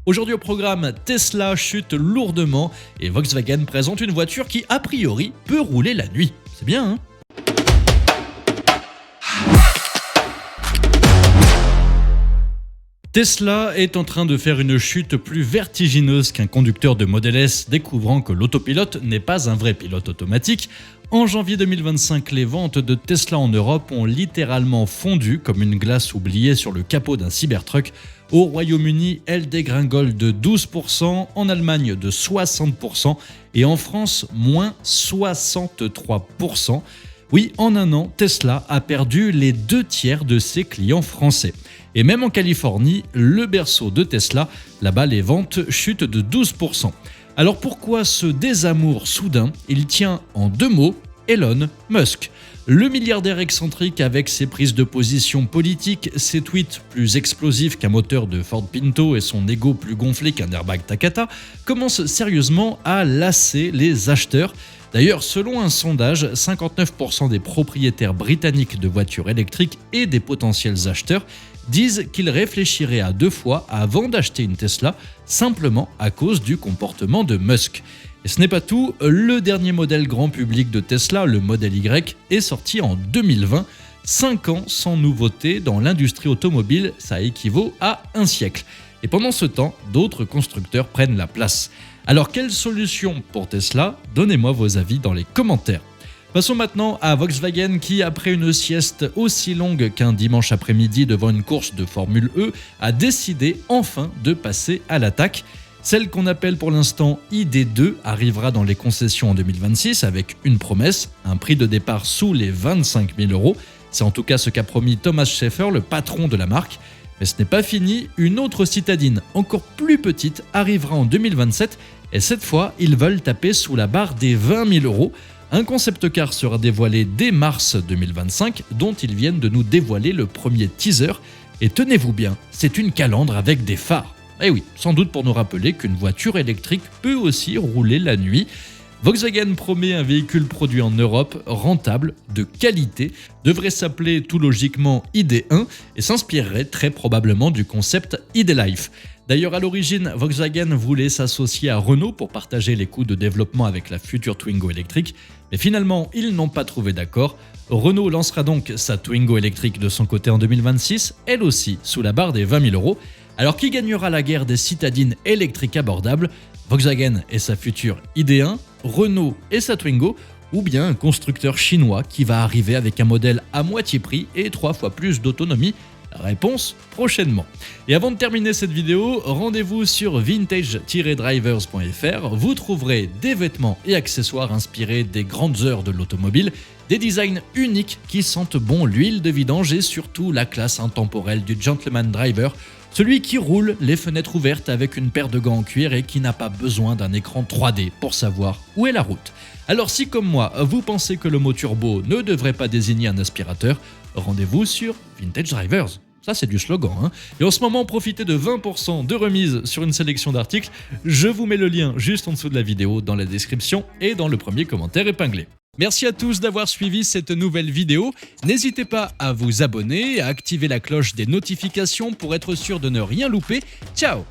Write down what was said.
Aujourd'hui au programme, Tesla chute lourdement et Volkswagen présente une voiture qui, a priori, peut rouler la nuit. C'est bien, hein? Tesla est en train de faire une chute plus vertigineuse qu'un conducteur de Model S découvrant que l'autopilote n'est pas un vrai pilote automatique. En janvier 2025, les ventes de Tesla en Europe ont littéralement fondu comme une glace oubliée sur le capot d'un Cybertruck. Au Royaume-Uni, elles dégringolent de 12%, en Allemagne de 60% et en France, moins 63%. Oui, en un an, Tesla a perdu les 2/3 de ses clients français. Et même en Californie, le berceau de Tesla, là-bas les ventes chutent de 12%. Alors pourquoi ce désamour soudain? Il tient en deux mots, Elon Musk. Le milliardaire excentrique avec ses prises de position politiques, ses tweets plus explosifs qu'un moteur de Ford Pinto et son ego plus gonflé qu'un airbag Takata, commence sérieusement à lasser les acheteurs. D'ailleurs, selon un sondage, 59% des propriétaires britanniques de voitures électriques et des potentiels acheteurs disent qu'ils réfléchiraient à 2 fois avant d'acheter une Tesla, simplement à cause du comportement de Musk. Et ce n'est pas tout, le dernier modèle grand public de Tesla, le Model Y, est sorti en 2020. 5 ans sans nouveauté dans l'industrie automobile, ça équivaut à un siècle. Et pendant ce temps, d'autres constructeurs prennent la place. Alors quelle solution pour Tesla? Donnez-moi vos avis dans les commentaires. Passons maintenant à Volkswagen qui, après une sieste aussi longue qu'un dimanche après-midi devant une course de Formule E, a décidé enfin de passer à l'attaque. Celle qu'on appelle pour l'instant ID2 arrivera dans les concessions en 2026 avec une promesse, un prix de départ sous les 25 000 €. C'est en tout cas ce qu'a promis Thomas Schaeffer, le patron de la marque. Mais ce n'est pas fini, une autre citadine, encore plus petite, arrivera en 2027 et cette fois, ils veulent taper sous la barre des 20 000 €. Un concept car sera dévoilé dès mars 2025, dont ils viennent de nous dévoiler le premier teaser. Et tenez-vous bien, c'est une calandre avec des phares. Eh oui, sans doute pour nous rappeler qu'une voiture électrique peut aussi rouler la nuit. Volkswagen promet un véhicule produit en Europe, rentable, de qualité, devrait s'appeler tout logiquement ID1 et s'inspirerait très probablement du concept ID.Life. D'ailleurs, à l'origine, Volkswagen voulait s'associer à Renault pour partager les coûts de développement avec la future Twingo électrique, mais finalement, ils n'ont pas trouvé d'accord. Renault lancera donc sa Twingo électrique de son côté en 2026, elle aussi sous la barre des 20 000 €. Alors qui gagnera la guerre des citadines électriques abordables? Volkswagen et sa future ID.1, Renault et sa Twingo, ou bien un constructeur chinois qui va arriver avec un modèle à moitié prix et 3 fois plus d'autonomie? Réponse prochainement. Et avant de terminer cette vidéo, rendez-vous sur vintage-drivers.fr. Vous trouverez des vêtements et accessoires inspirés des grandes heures de l'automobile, des designs uniques qui sentent bon l'huile de vidange et surtout la classe intemporelle du gentleman driver, celui qui roule les fenêtres ouvertes avec une paire de gants en cuir et qui n'a pas besoin d'un écran 3D pour savoir où est la route. Alors si comme moi, vous pensez que le mot turbo ne devrait pas désigner un aspirateur, rendez-vous sur Vintage Drivers. Ça, c'est du slogan, hein. Et en ce moment, profitez de 20% de remise sur une sélection d'articles. Je vous mets le lien juste en dessous de la vidéo, dans la description et dans le premier commentaire épinglé. Merci à tous d'avoir suivi cette nouvelle vidéo. N'hésitez pas à vous abonner et à activer la cloche des notifications pour être sûr de ne rien louper. Ciao!